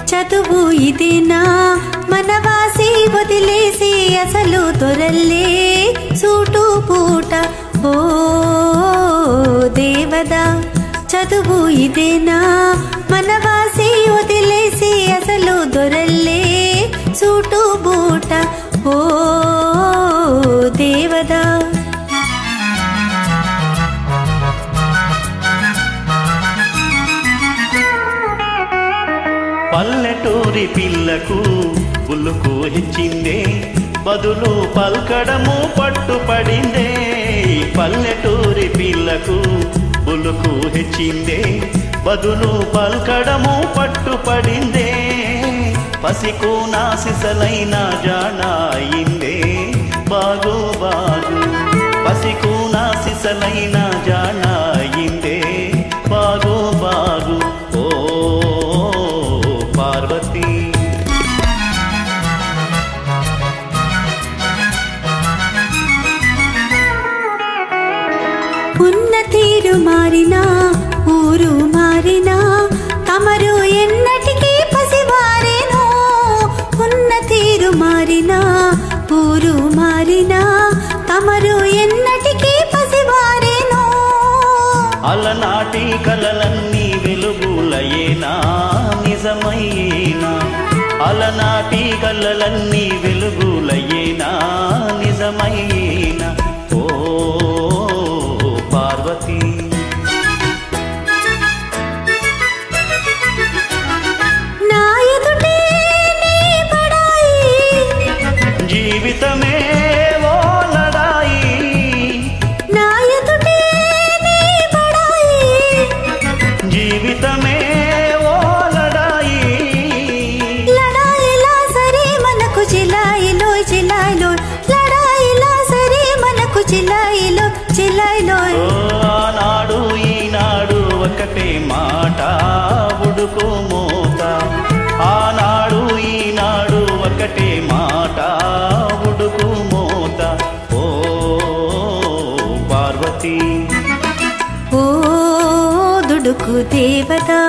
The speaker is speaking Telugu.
చదువు ఇదేనా మనవాసి వదిలేసి అసలు దొరల్లే సూటు పూట ఓ దేవదా చదువు ఇదేనా మనవాసి వదిలేసి అసలు దొరల్లే సూటు పూట ఓ దేవదా పల్లెటూరి పిల్లకు ఉలుకు హెచ్చిందే బదులు పల్కడము పట్టుపడిందే పల్లెటూరి పిల్లకు ఉలుకు హెచ్చిందే బదులు పల్కడము పట్టుపడిందే పసికూనా సిసలైన జానాయిందే బాగు బాగు పసికూనా సిసలైన జానాయిందే బాగు బాగు ఓ పార్వతీ ఉన్న తీరు మారినా ఊరు మారినా తమరు ఎన్నటికీ పసివారేనో ఉన్న తీరు మారినా ఊరు మారినా తమరు ఎన్నటికీ పసివారేనో అలనాటి కలలన్నీ వెలుగులయేనా నిజమైనా అలనాటి కలలన్నీ వెలుగులయేనా నిజమైనా ఓ పార్వతీ నా ఎదుటే నీ పడాయి జీవితమే ఓ లడాయి నా ఎదుటే నీ పడాయి జీవితమే ఓ లడాయి లడాయిలా సరే మనకు జిలాయిలో జిలాయిలో లడాయిలా సరే మనకు జిలాయిలో జిలాయిలో ఆనాడు ఈనాడు ఒకటే మాట ఉడుకు మోత ఆనాడు ఈనాడు ఒకటే మాట ఉడుకు మోత ఓ పార్వతీ ఓ దుడుకు దేవతా